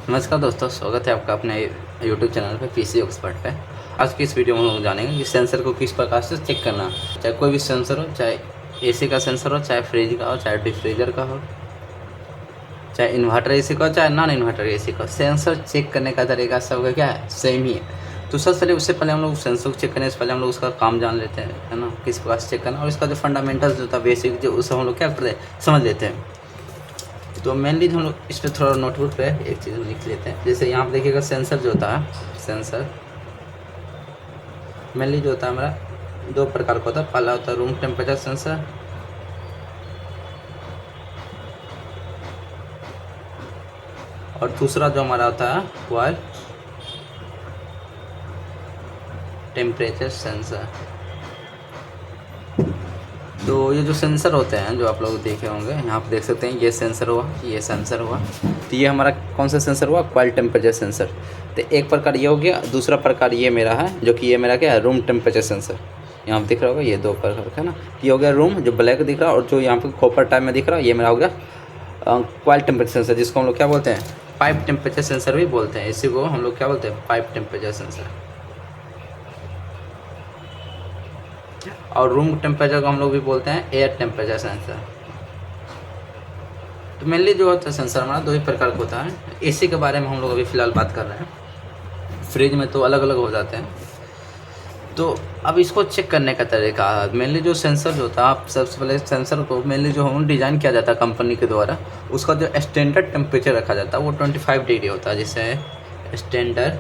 नमस्कार दोस्तों, स्वागत है आपका अपने यूट्यूब चैनल पे पीसी एक्सपर्ट पे। आज की इस वीडियो में हम लोग जानेंगे कि सेंसर को किस प्रकार से चेक करना है। चाहे कोई भी सेंसर हो, चाहे एसी का सेंसर हो, चाहे फ्रिज का हो, चाहे डीप फ्रीजर का हो, चाहे इन्वर्टर एसी का हो, चाहे नॉन इन्वर्टर एसी का, सेंसर चेक करने का तरीका सबका क्या है, सेम ही है। तो सबसे पहले उससे पहले हम लोग सेंसर को चेक करने से पहले हम लोग उसका काम जान लेते हैं, है ना, किस प्रकार से चेक करना, और इसका जो फंडामेंटल्स जो था, बेसिक जो, उसे हम लोग क्या करते हैं, समझ लेते हैं। तो मेनली हम लोग इस पर थोड़ा नोटबुक पे एक चीज़ लिख लेते हैं। जैसे यहाँ पर देखिएगा सेंसर जो होता है, सेंसर मेनली जो होता है हमारा दो प्रकार का होता है। पहला होता है रूम टेम्परेचर सेंसर, और दूसरा जो हमारा होता है कॉइल टेम्परेचर सेंसर। तो ये जो सेंसर होते हैं जो आप लोग देखे होंगे, यहाँ पर देख सकते हैं, ये सेंसर हुआ, ये सेंसर हुआ। तो ये हमारा कौन सा सेंसर हुआ, कॉइल टेम्परेचर सेंसर। तो एक प्रकार ये हो गया, दूसरा प्रकार ये मेरा है, जो कि ये मेरा क्या है, रूम टेम्परेचर सेंसर। यहाँ पर दिख रहा होगा, ये दो प्रकार का है ना। ये हो गया रूम, जो ब्लैक दिख रहा है, और जो यहाँ पर कॉपर टाइप में दिख रहा है, ये मेरा हो गया कॉइल टेम्परेचर सेंसर, जिसको हम लोग क्या बोलते हैं, पाइप टेम्परेचर सेंसर भी बोलते हैं। इसी को हम लोग क्या बोलते हैं, पाइप टेम्परेचर सेंसर। और रूम टेम्परेचर को हम लोग भी बोलते हैं एयर टेम्परेचर सेंसर। तो मेनली जो होता है सेंसर हमारा दो ही प्रकार का होता है। एसी के बारे में हम लोग अभी फ़िलहाल बात कर रहे हैं, फ्रिज में तो अलग अलग हो जाते हैं। तो अब इसको चेक करने का तरीका, मेनली जो सेंसर जो होता है, आप सबसे पहले सेंसर को मेनली जो हम डिज़ाइन किया जाता है कंपनी के द्वारा, उसका जो स्टैंडर्ड टेम्परेचर रखा जाता है वो 25 डिग्री होता है। जैसे स्टैंडर्ड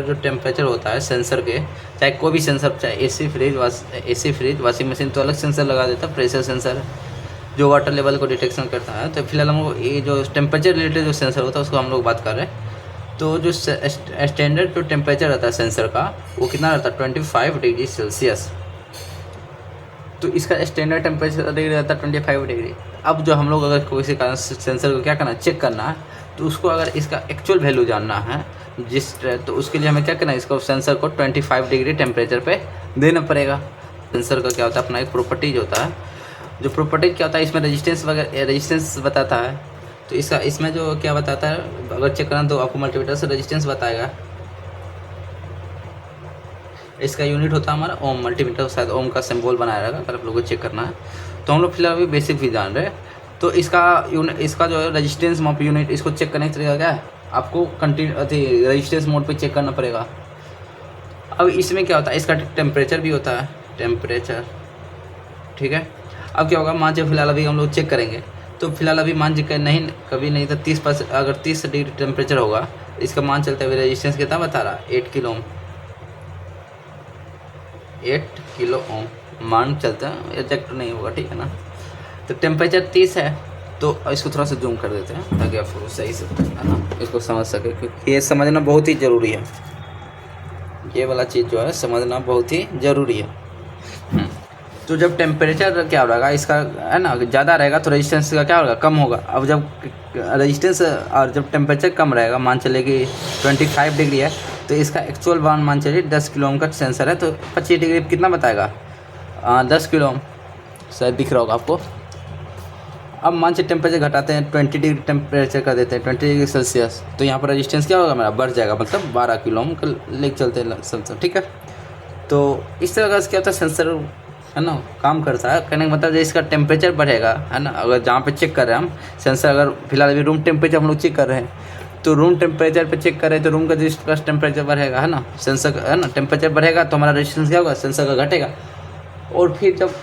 जो टेम्परेचर होता है सेंसर के, चाहे कोई भी सेंसर, चाहे एसी फ्रिज वाशिंग मशीन, तो अलग सेंसर लगा देता है। प्रेशर सेंसर जो वाटर लेवल को डिटेक्शन करता है। तो फिलहाल हम लोग ये जो टेम्परेचर रिलेटेड जो सेंसर होता है उसको हम लोग बात कर रहे हैं। तो जो स्टैंडर्ड जो टेम्परेचर रहता है सेंसर का, वो कितना रहता है, 25 डिग्री सेल्सियस। तो इसका स्टैंडर्ड टेम्परेचर डिग्री रहता है 25 डिग्री। अब जो हम लोग अगर किसी कारण सेंसर को क्या करना, चेक करना है, तो उसको अगर इसका एक्चुअल वैल्यू जानना है तो उसके लिए हमें क्या करना है, इसको सेंसर को 25 डिग्री टेम्परेचर पे देना पड़ेगा। सेंसर का क्या होता है, अपना एक प्रॉपर्टीज होता है। जो प्रॉपर्टीज क्या होता है, इसमें रेजिस्टेंस बताता है। तो इसमें जो क्या बताता है, अगर चेक करना तो आपको मल्टीमीटर से रेजिस्टेंस बताएगा। इसका यूनिट होता है हमारा ओम, मल्टीमीटर शायद ओम का सिंबल बनाया रहेगा अगर आप लोगों को चेक करना है। तो हम लोग फिलहाल अभी बेसिक भी जान रहे हैं। तो इसका जो है रेजिस्टेंस माप यूनिट, इसको चेक करने का तरीका क्या है, आपको रेजिस्टेंस मोड पे चेक करना पड़ेगा। अब इसमें क्या होता है, इसका टेम्परेचर भी होता है, टेम्परेचर, ठीक है। अब क्या होगा, मान लीजिए फिलहाल अभी हम लोग चेक करेंगे, तो फिलहाल अभी मान लीजिए नहीं, कभी नहीं तो 30%, अगर 30 डिग्री टेम्परेचर होगा, इसका मान चलते हुए रेजिस्टेंस कितना बता रहा है, 8 किलो ओम मान चलता है, एग्जैक्ट नहीं होगा, ठीक है ना। तो टेम्परेचर 30 है, तो इसको थोड़ा सा जूम कर देते हैं ताकि आप सही से, है ना, इसको समझ सके, क्योंकि ये समझना बहुत ही ज़रूरी है। ये वाला चीज़ जो है समझना बहुत ही ज़रूरी है। तो जब टेम्परेचर क्या रहेगा इसका, है ना, ज़्यादा रहेगा तो रेजिस्टेंस का क्या होगा, कम होगा। अब जब रेजिस्टेंस और जब टेम्परेचर कम रहेगा, मान चले कि 25 डिग्री है, तो इसका एक्चुअल मान चलिए 10 किलो ओम का सेंसर है, तो 25 डिग्री कितना बताएगा, 10 किलो ओम, शायद दिख रहा होगा आपको। अब मान से टेम्परेचर घटाते हैं, 20 डिग्री टेम्परेचर कर देते हैं, 20 डिग्री सेल्सियस, तो यहाँ पर रेजिस्टेंस क्या होगा मेरा, बढ़ जाएगा, मतलब 12 किलो ओम लेके चलते हैं सेंसर, ठीक है। तो इस तरह से क्या होता है, सेंसर, है ना, काम करता है। कहने का मतलब जैसे इसका टेम्परेचर बढ़ेगा, है ना, अगर जहाँ पे चेक कर रहे हैं हम सेंसर, अगर फिलहाल अभी रूम टेम्परेचर हम लोग चेक कर रहे हैं, तो रूम टेम्परेचर पे चेक कर रहे हैं, तो रूम का जिसका टेम्परेचर बढ़ेगा, है ना, सेंसर का, है ना, टेम्परेचर बढ़ेगा तो हमारा रेजिस्टेंस क्या होगा, सेंसर का घटेगा। और फिर जब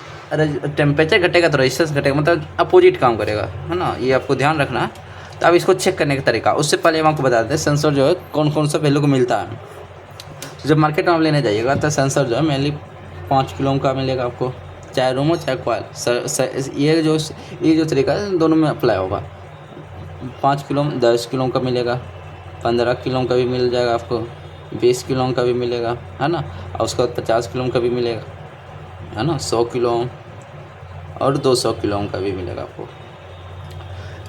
टेम्परेचर घटेगा तो रेजिस्टेंस घटेगा, मतलब अपोजिट काम करेगा, है ना, ये आपको ध्यान रखना है। तो अब इसको चेक करने का तरीका, उससे पहले हम आपको बता देते हैं सेंसर जो है कौन कौन सा वैल्यू को मिलता है। तो जब मार्केट में आप लेने जाइएगा तो सेंसर जो है मेनली 5 किलो ओम का मिलेगा आपको, चाहे रूम हो चाहे कॉइल। ये जो तरीका है दोनों में अप्लाई होगा। 5 किलो ओम, 10 किलो ओम का मिलेगा, 15 किलो ओम का भी मिल जाएगा आपको, 20 किलो ओम का भी मिलेगा, है ना, और उसके बाद 50 किलो ओम का भी मिलेगा, है ना, 100 किलो ओम और 200 किलो ओम का भी मिलेगा आपको।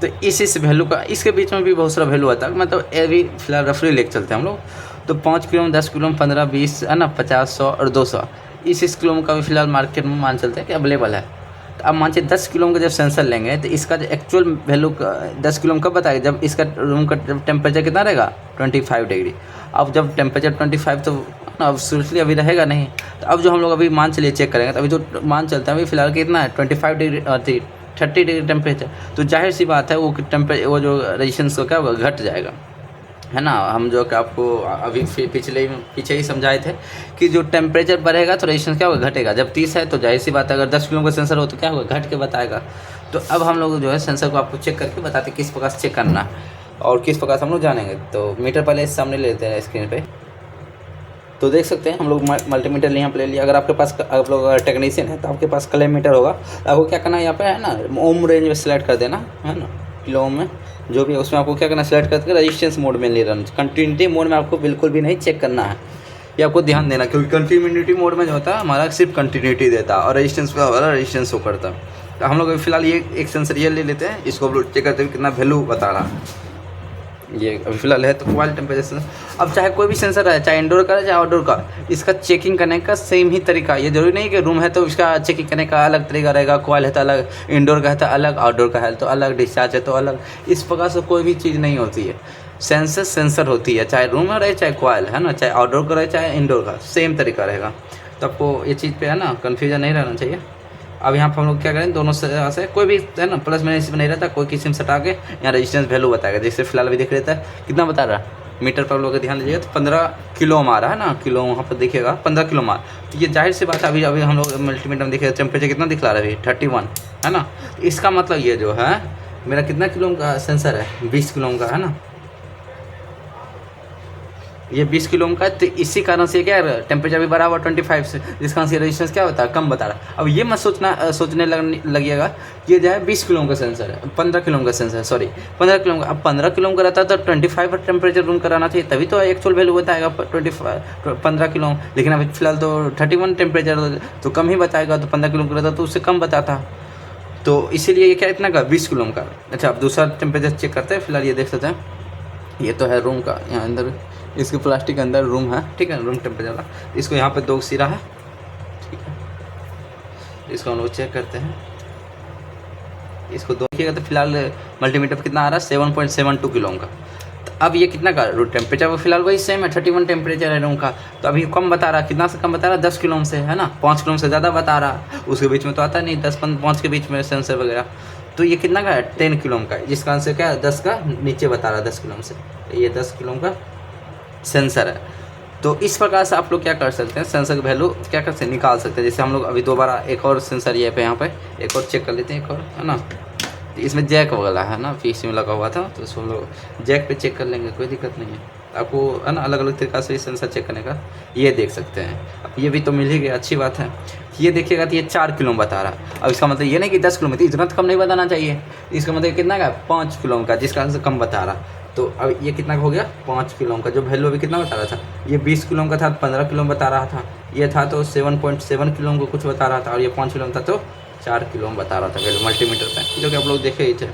तो इस वैल्यू का, इसके बीच में भी बहुत सारा वैल्यू आता है, मतलब ये भी फिलहाल रफली लेके चलते हैं हम लोग। तो 5 किलो ओम, 10 किलो ओम, 15, 20, है ना, 50, 100 और 200, इस किलो ओम का भी फिलहाल मार्केट में मान चलते हैं कि अवेलेबल है। तो अब मान लीजिए 10 किलो का जब सेंसर लेंगे तो इसका जो एक्चुअल वैल्यू 10 किलो कब बताएगा, जब इसका रूम का टेम्परेचर कितना रहेगा 25 डिग्री। अब जब टेम्परेचर 25 तो अब सीरियसली अभी रहेगा नहीं, तो अब जो हम लोग अभी मान चलिए चेक करेंगे तो अभी जो मान चलता है अभी फिलहाल कितना है 25 डिग्री 30 डिग्री टेम्परेचर। तो जाहिर सी बात है वो जो रेजिस्टेंस को क्या होगा घट जाएगा, है ना। हम जो कि आपको अभी पीछे ही समझाए थे कि जो टेम्परेचर बढ़ेगा तो रेजिस्टेंस क्या होगा घटेगा। जब 30 है तो जाहिर सी बात है अगर 10 किलो का सेंसर हो तो क्या होगा घट के बताएगा। तो अब हम लोग जो है सेंसर को आपको चेक करके बताते किस प्रकार से चेक करना है और किस प्रकार से हम लोग जानेंगे। तो मीटर पहले इस सामने लेते हैं स्क्रीन पे, तो देख सकते हैं हम लोग मल्टीमीटर यहाँ पे ले लिया। अगर आपके पास आप लोग टेक्नीशियन है तो आपके पास कलम मीटर होगा, तो आपको क्या करना है यहाँ पे है ना ओम रेंज में सेलेक्ट कर देना, है ना, किलो ओम में जो भी है उसमें आपको क्या करना है सेलेक्ट करके रेजिस्टेंस मोड में ले रन। कंटिन्यूटी मोड में आपको बिल्कुल भी नहीं चेक करना है, ये आपको ध्यान देना, क्योंकि कंटिन्यूटी मोड में जो होता है हमारा सिर्फ कंटिन्यूटी देता है और रेजिस्टेंस पे हमारा रेजिस्टेंस शो करता है। तो हम लोग फिलहाल ये एक सेंसर ये ले लेते हैं, इसको हम लोग चेक करते हैं कितना वैल्यू बता रहा है। ये अभी फिलहाल है तो क्वालिटी टेम्परेचर। अब चाहे कोई भी सेंसर है, चाहे इंडोर का है चाहे आउटडोर का, इसका चेकिंग करने का सेम ही तरीका। ये जरूरी नहीं कि रूम है तो इसका चेकिंग करने का अलग तरीका रहेगा, कॉइल है तो अलग, इंडोर का है तो अलग, आउटडोर का है तो अलग, डिस्चार्ज है तो अलग। इस प्रकार से कोई भी चीज़ नहीं होती है, सेंसर होती है, चाहे रूम में रहे चाहे कॉइल, है ना, चाहे आउटडोर का रहे चाहे इंडोर का, सेम तरीका रहेगा। तो आपको ये चीज़ पे है ना कन्फ्यूजन नहीं रहना चाहिए। अब यहाँ पर हम लोग क्या करें दोनों से कोई भी है ना प्लस माइनस नहीं रहता, कोई किसी में सटा के यहाँ रेजिस्टेंस वैल्यू बताएगा। जैसे फिलहाल अभी देख लेता है कितना बता रहा है मीटर पर, हम लोग ध्यान दीजिएगा तो 15 किलो आ रहा है ना, किलो वहाँ पर देखिएगा 15 किलो मार। तो ये जाहिर सी बात है अभी हम लोग मल्टीमीटर में देखिएगा टेम्परेचर कितना दिखला रहा है अभी 31, है ना। इसका मतलब ये जो है मेरा कितना किलो का सेंसर है 20 किलो का, है ना, ये 20 किलो का। तो इसी कारण से क्या है टेम्परेचर भी बढ़ा हुआ 25 से, जिस कारण से रेजिस्टेंस क्या होता है कम बता रहा है। अब ये मत सोचने लगिएगा ये जो है 20 किलो का सेंसर है, 15 किलो का सेंसर, सॉरी 15 किलो का। अब 15 किलो का रहता है तो 25 पर टेम्परेचर रूम कराना चाहिए, तभी तो एक्चुअल वैल्यू बताएगा 15 किलो। लेकिन अभी फिलहाल तो 31 टेम्परेचर तो कम ही बताएगा, तो 15 किलो का रहता तो उससे कम बताता। तो इसीलिए ये क्या इतना का 20 किलो का। अच्छा अब दूसरा टेम्परेचर चेक करते हैं। फिलहाल ये देख सकते हैं, ये तो है रूम का, यहाँ अंदर इसके प्लास्टिक के अंदर रूम है, ठीक है, रूम टेम्परेचर वाला। इसको यहाँ पे 2 सिरा है, ठीक है, इसको हम लोग चेक करते हैं। इसको देखिएगा तो फिलहाल मल्टीमीटर पर कितना आ रहा है 7.72 किलो का। तो अब ये कितना का रूम टेम्परेचर फिलहाल वही सेम है 31 टेम्परेचर है रूम का। तो अभी कम बता रहा है, कितना से कम बता रहा है 10 किलो से, है ना, 5 किलो से ज़्यादा बता रहा है। उसके बीच में तो आता नहीं 10-5 के बीच में सेंसर वगैरह। तो ये कितना का है 10 किलो का, जिस कारण से क्या 10 का नीचे बता रहा है 10 किलो से। ये 10 किलो का सेंसर है। तो इस प्रकार से आप लोग क्या कर सकते हैं सेंसर की वैल्यू क्या कर सकते हैं निकाल सकते हैं। जैसे हम लोग अभी दोबारा एक और सेंसर ये पे यहाँ पे एक और चेक कर लेते हैं, एक और, है ना। तो इसमें जैक वाला है ना, पीछे में लगा हुआ था, तो इसको हम लोग जैक पे चेक कर लेंगे, कोई दिक्कत नहीं है आपको, है ना। अलग अलग तरीक़ा से सेंसर चेक करने का ये देख सकते हैं। अब ये भी तो मिल ही गया, अच्छी बात है। ये देखिएगा तो ये 4 किलो बता रहा है। अब इसका मतलब ये नहीं कि 10 किलो में, इतना तो कम नहीं बताना चाहिए। इसका मतलब कितना का 5 किलो का, जिस कारण से कम बता रहा। तो अब ये कितना हो गया 5 किलो का, जो वैल्यू अभी कितना बता रहा था, ये 20 किलो का था, 15 किलो बता रहा था, ये था तो 7.7 किलो को कुछ बता रहा था, और ये 5 किलो था तो 4 किलो बता रहा था वैल्यू मल्टीमीटर पे, जो कि आप लोग देखे ही थे।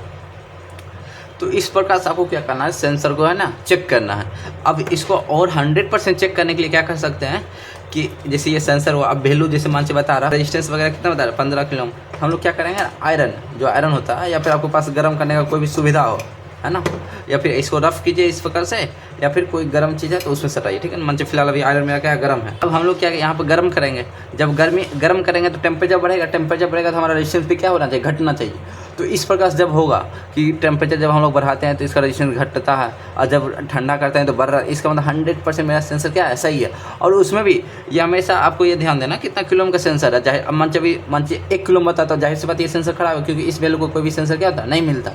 तो इस प्रकार से आपको क्या करना है सेंसर को, है ना, चेक करना है। अब इसको और 100% चेक करने के लिए क्या कर सकते हैं कि जैसे ये सेंसर हुआ, अब वैल्यू जैसे मान से बता रहा है रेजिस्टेंस वगैरह कितना बता रहा है 15 किलो, हम लोग क्या करेंगे आयरन, जो आयरन होता है, या फिर आपके पास गर्म करने का कोई भी सुविधा हो, है ना, या फिर इसको रफ कीजिए इस प्रकार से, या फिर कोई गर्म चीज़ है तो उसमें सटाइए, ठीक है। मान लीजिए फिलहाल अभी आयरन मेरा क्या है गर्म है। अब हम लोग क्या यहाँ पर गर्म करेंगे, जब गर्म करेंगे तो टेम्परेचर बढ़ेगा तो हमारा रेजिस्टेंस भी क्या होना चाहिए घटना चाहिए। तो इस प्रकार से जब होगा कि टेम्परेचर जब हम लोग बढ़ाते हैं तो इसका रेजिस्टेंस घटता है, और जब ठंडा करते हैं तो बढ़ रहा है। इसका मतलब 100% मेरा सेंसर क्या है सही है। और उसमें भी ये हमेशा आपको ये ध्यान देना कितना किलो का सेंसर है। चाहे अब मान लीजिए 1 किलो बताता, जाहिर सी बात ये सेंसर खराब है, क्योंकि इस वैल्यू को कोई भी सेंसर क्या होता है नहीं मिलता।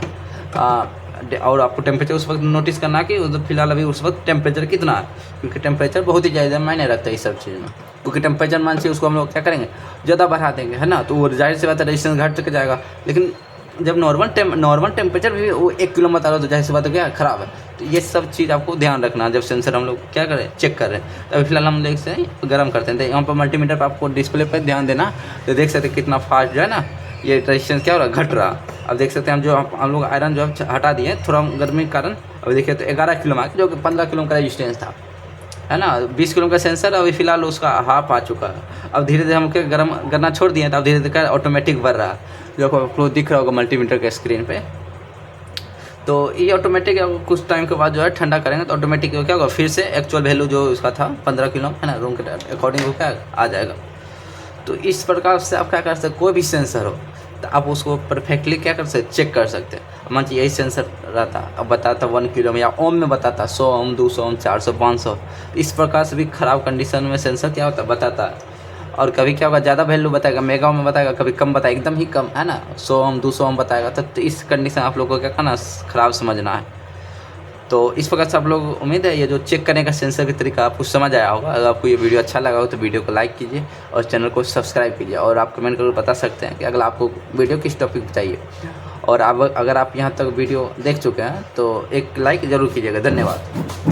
और आपको टेम्परेचर उस वक्त नोटिस करना कि फिलहाल अभी उस वक्त टेम्परेचर कितना है, क्योंकि टेम्परेचर बहुत ही ज़्यादा मायने रखता है इस सब चीज़ में। क्योंकि टेम्परेचर मान से उसको हम लोग क्या करेंगे ज़्यादा बढ़ा देंगे, है ना, तो वो जाहिर सी बात है रेजिस्टेंस घट के जाएगा। लेकिन जब नॉर्मल टेम्परेचर भी वो 1 किलो बता रहा हो तो जाहिर सी बात है क्या ख़राब है। तो ये सब चीज़ आपको ध्यान रखना जब सेंसर हम लोग क्या करें चेक कर रहे हैं। तो अभी फिलहाल हम देख सकते हैं गर्म करते हैं, तो यहाँ पर मल्टीमीटर पर आपको डिस्प्ले पर ध्यान देना, तो देख सकते हैं कितना फास्ट जो है ना ये रेजिस्टेंस क्या हो रहा है घट रहा। अब देख सकते हैं हम लोग आयरन जो हटा दिए थोड़ा गर्मी के कारण। अभी देखिए तो 11 किलो में जो कि 15 किलो का रेजिस्टेंस था, है ना। 20 किलो का सेंसर अभी फ़िलहाल उसका हाफ आ चुका है। अब धीरे धीरे हम क्या गर्म करना छोड़ दिए, तो अब धीरे धीरे ऑटोमेटिक बढ़ रहा है, जो आपको दिख रहा होगा मल्टीमीटर के स्क्रीन पे। तो ये ऑटोमेटिक कुछ टाइम के बाद जो है ठंडा करेंगे तो ऑटोमेटिक क्या होगा, फिर से एक्चुअल वैल्यू जो उसका था 15 किलो है ना, रूम के अकॉर्डिंग वो क्या आ जाएगा। तो इस प्रकार से आप क्या कर सकते, कोई भी सेंसर हो तो आप उसको परफेक्टली क्या कर सकते, चेक कर सकते हैं। मान लीजिए यही सेंसर रहता, अब बताता 1 किलो में या ओम में बताता 100 ओम, 200 ओम, 400, 500। इस प्रकार से भी ख़राब कंडीशन में सेंसर क्या होता है बताता है। और कभी क्या होगा, ज़्यादा वैल्यू बताएगा, मेगा में बताएगा, कभी कम बताएगा, एकदम ही कम है ना, 100 ओम 200 ओम बताएगा। तो इस कंडीशन आप लोगों को क्या करना, ख़राब समझना है। तो इस प्रकार से आप लोग, उम्मीद है ये जो चेक करने का सेंसर की तरीका आपको समझ आया होगा। अगर आपको ये वीडियो अच्छा लगा हो तो वीडियो को लाइक कीजिए और चैनल को सब्सक्राइब कीजिए। और आप कमेंट करके बता सकते हैं कि अगर आपको वीडियो किस टॉपिक पर चाहिए। और अब अगर आप यहाँ तक वीडियो देख चुके हैं तो एक लाइक ज़रूर कीजिएगा। धन्यवाद।